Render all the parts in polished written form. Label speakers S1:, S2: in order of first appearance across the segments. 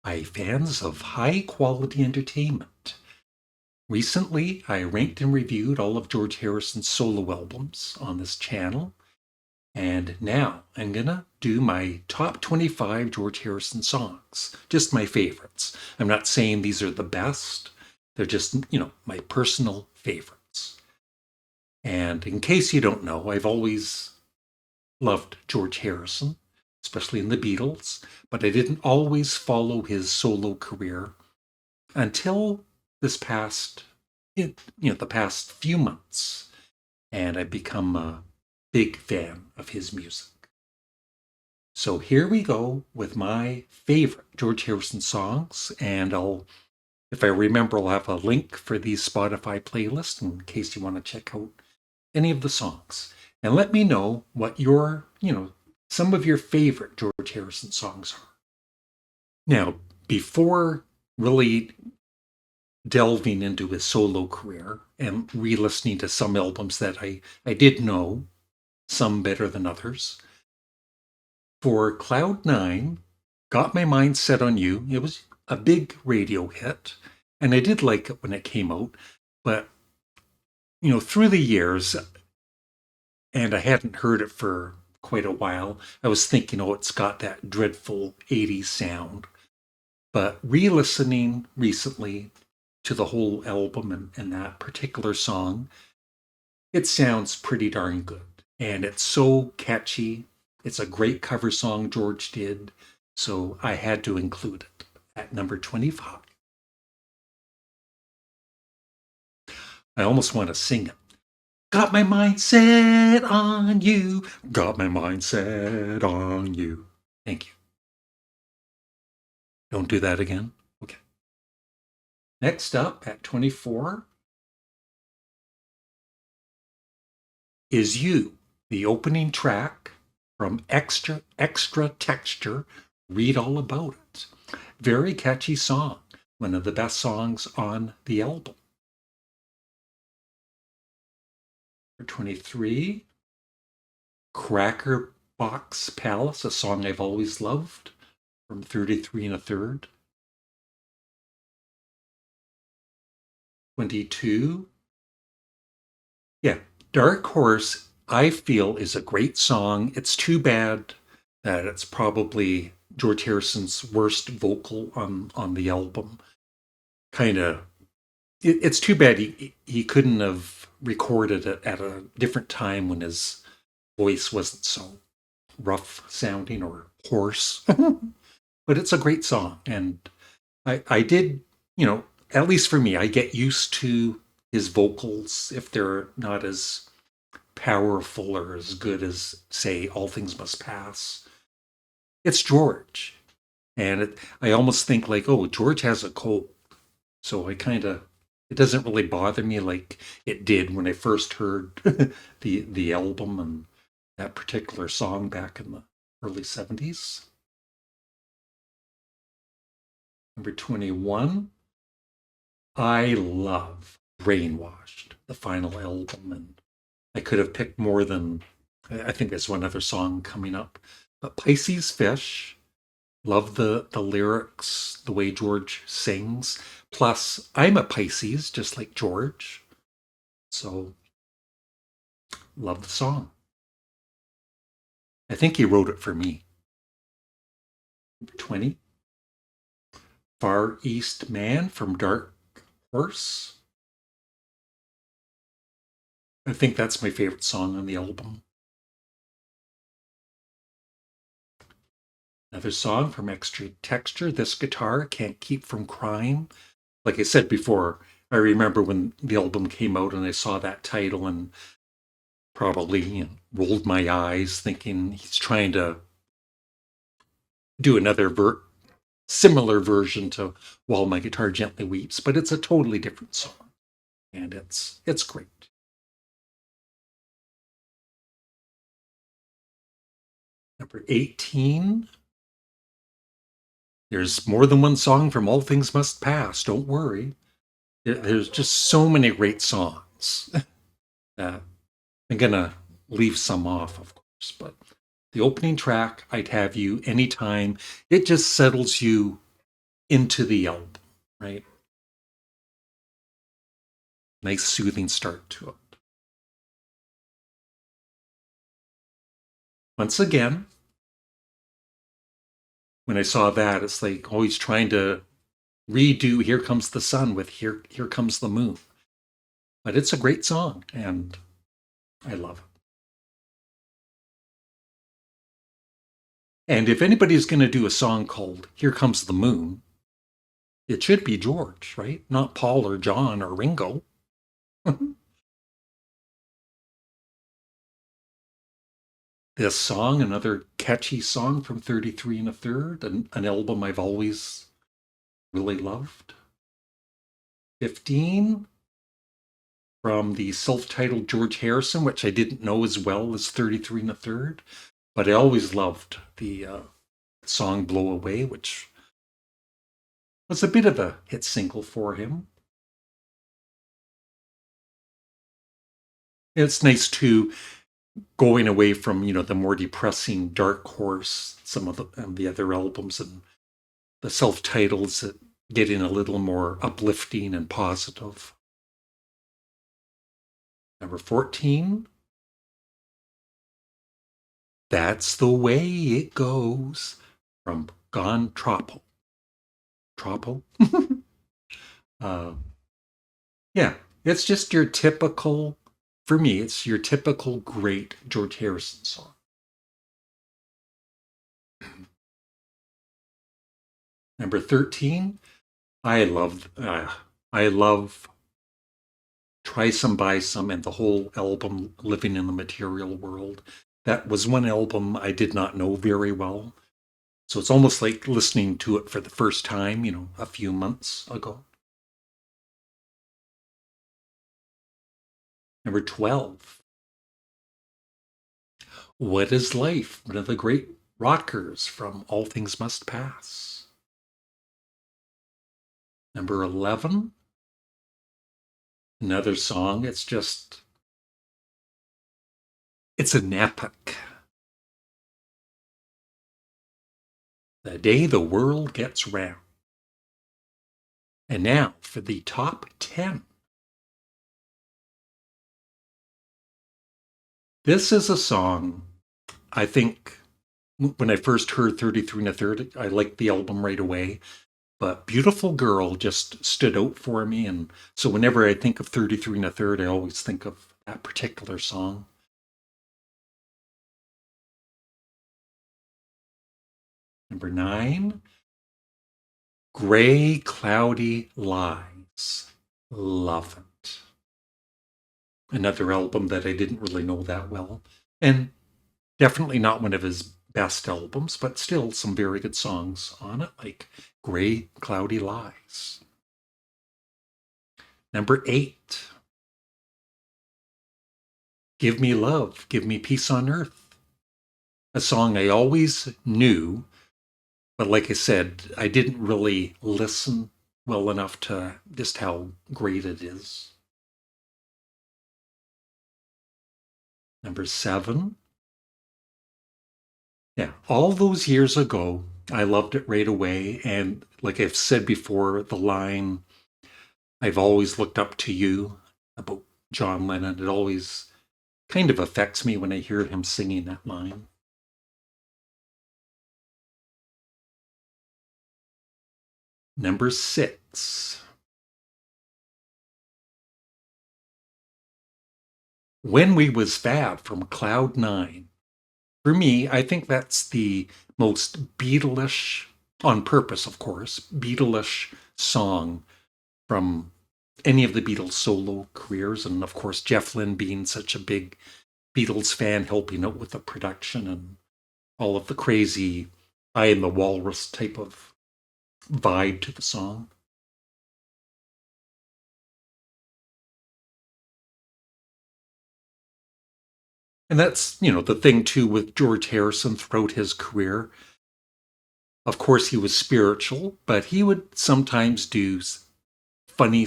S1: by fans of high-quality entertainment. Recently, I ranked and reviewed all of George Harrison's solo albums on this channel, and now I'm gonna do my top 25 George Harrison songs, just my favorites. I'm not saying these are the best, they're just, my personal favorites. And in case you don't know, I've always loved George Harrison, especially in the Beatles, but I didn't always follow his solo career until this past, the past few months, and I've become a big fan of his music. So here we go with my favorite George Harrison songs, and if I remember, I'll have a link for these Spotify playlists in case you want to check out any of the songs. And let me know what some of your favorite George Harrison songs are. Now, before really delving into his solo career and re-listening to some albums that I did know, some better than others, for Cloud Nine, Got My Mind Set on You, it was a big radio hit, and I did like it when it came out, but through the years, and I hadn't heard it for quite a while, I was thinking, oh, it's got that dreadful 80s sound. But re-listening recently to the whole album and that particular song, it sounds pretty darn good. And it's so catchy. It's a great cover song George did, so I had to include it at number 25. I almost want to sing it. Got my mind set on you. Got my mind set on you. Thank you. Don't do that again. Okay. Next up at 24 is You, the opening track from Extra Texture. Read all about it. Very catchy song. One of the best songs on the album. Number 23, Cracker Box Palace, a song I've always loved, from 33 1/3. 22, yeah, Dark Horse, I feel, is a great song. It's too bad that it's probably George Harrison's worst vocal on the album. Kind of, it's too bad he couldn't have recorded it at a different time when his voice wasn't so rough sounding or hoarse. But it's a great song, and I did, at least for me, I get used to his vocals if they're not as powerful or as good as, say, All Things Must Pass. It's George. And I almost think like, oh, George has a cold. So it doesn't really bother me like it did when I first heard the album and that particular song back in the early 70s. Number 21, I love Brainwashed, the final album, and I could have picked more than, I think there's one other song coming up. But Pisces Fish, love the lyrics, the way George sings. Plus, I'm a Pisces, just like George. So, love the song. I think he wrote it for me. 20, Far East Man from Dark Horse. I think that's my favorite song on the album. Another song from Extra Texture, This Guitar Can't Keep From Crying. Like I said before, I remember when the album came out and I saw that title and probably rolled my eyes thinking he's trying to do another similar version to While My Guitar Gently Weeps, but it's a totally different song. And it's great. Number 18, there's more than one song from All Things Must Pass. Don't worry. There's just so many great songs. I'm going to leave some off, of course, but the opening track, I'd Have You Anytime, it just settles you into the album, right? Nice soothing start to it. Once again, when I saw that, it's like always trying to redo Here Comes the Sun with Here Comes the Moon. But it's a great song, and I love it. And if anybody's going to do a song called Here Comes the Moon, it should be George, right? Not Paul or John or Ringo. This song, another catchy song from 33 and a Third, an album I've always really loved. 15 from the self-titled George Harrison, which I didn't know as well as 33 and a Third, but I always loved the song Blow Away, which was a bit of a hit single for him. It's nice too, going away from the more depressing Dark Horse, some of the other albums, and the self-titles that getting a little more uplifting and positive. Number 14, That's the Way It Goes from Gone Troppo. Troppo? Yeah, it's just your typical, for me, it's your typical great George Harrison song. Number 13, I love Try Some Buy Some and the whole album Living in the Material World. That was one album I did not know very well. So it's almost like listening to it for the first time, a few months ago. Number 12, What Is Life? One of the great rockers from All Things Must Pass. Number 11, another song. It's an epic. The Day the World Gets Round. And now for the top 10. This is a song, I think, when I first heard 33 and a Third, I liked the album right away. But Beautiful Girl just stood out for me. And so whenever I think of 33 and a Third, I always think of that particular song. Number 9, Gray Cloudy Lies. Love it. Another album that I didn't really know that well. And definitely not one of his best albums, but still some very good songs on it, like Gray Cloudy Lies. Number 8, Give Me Love, Give Me Peace on Earth. A song I always knew, but like I said, I didn't really listen well enough to just how great it is. Number 7, yeah, all those years ago, I loved it right away. And like I've said before, the line, I've always looked up to you, about John Lennon, it always kind of affects me when I hear him singing that line. Number 6, When We Was Fab from Cloud 9. For me, I think that's the most Beatlish, on purpose, of course, Beatlish song from any of the Beatles solo careers. And of course, Jeff Lynne being such a big Beatles fan, helping out with the production and all of the crazy I Am the Walrus type of vibe to the song. And that's, the thing too with George Harrison throughout his career. Of course, he was spiritual, but he would sometimes do funny,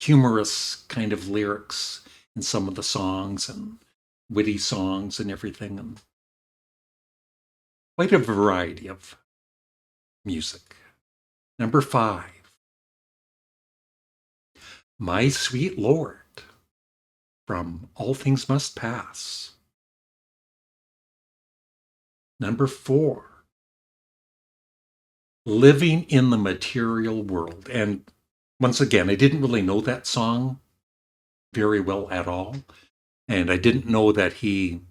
S1: humorous kind of lyrics in some of the songs and witty songs and everything. And quite a variety of music. Number 5, My Sweet Lord from All Things Must Pass. Number 4, Living in the Material World. And once again, I didn't really know that song very well at all. And I didn't know that he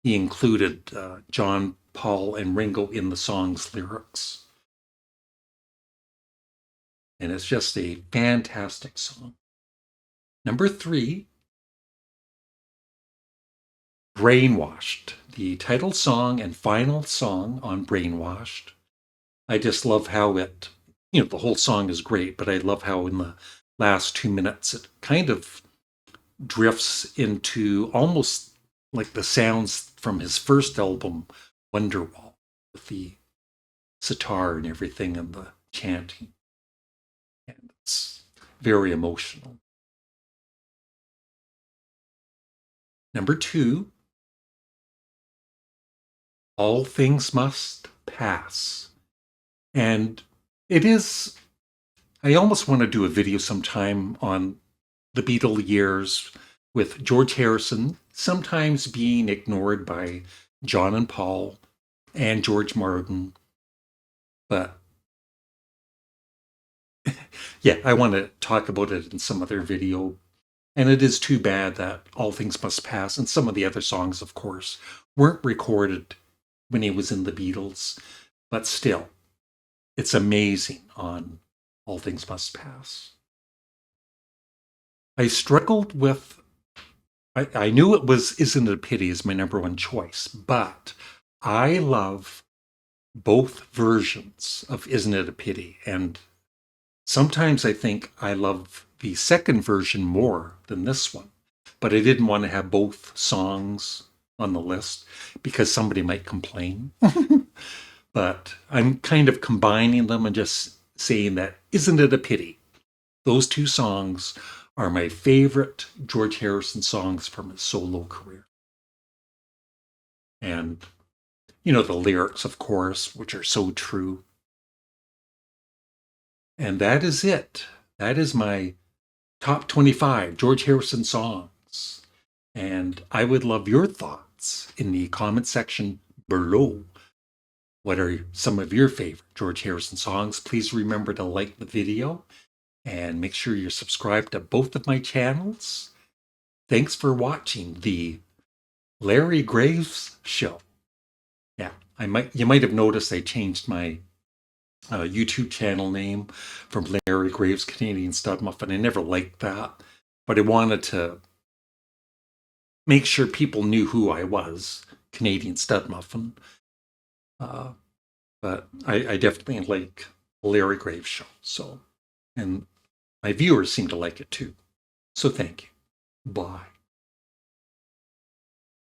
S1: included John, Paul, and Ringo in the song's lyrics. And it's just a fantastic song. Number 3, Brainwashed, the title song and final song on Brainwashed. I just love how it, the whole song is great, but I love how in the last 2 minutes it kind of drifts into almost like the sounds from his first album, Wonderwall, with the sitar and everything and the chanting. And it's very emotional. Number 2, All Things Must Pass. And it is, I almost want to do a video sometime on the Beatles years with George Harrison sometimes being ignored by John and Paul and George Martin. But yeah, I want to talk about it in some other video. And it is too bad that All Things Must Pass and some of the other songs, of course, weren't recorded when he was in the Beatles. But still, it's amazing on All Things Must Pass. I struggled with, I knew it was Isn't It a Pity as my number 1 choice, but I love both versions of Isn't It a Pity. And sometimes I think I love the second version more than this one, but I didn't want to have both songs on the list because somebody might complain. But I'm kind of combining them and just saying that Isn't It a Pity? Those 2 songs are my favorite George Harrison songs from his solo career. And, the lyrics, of course, which are so true. And that is it. That is my top 25 George Harrison songs. And I would love your thoughts in the comment section below. What are some of your favorite George Harrison songs? Please remember to like the video and make sure you're subscribed to both of my channels. Thanks for watching the Larry Graves Show. Yeah, you might have noticed I changed my YouTube channel name from Larry Graves Canadian Studmuffin. I never liked that, but I wanted to make sure people knew who I was, Canadian Studmuffin. But I definitely like Larry Graves Show. So, and my viewers seem to like it too. So thank you. Bye.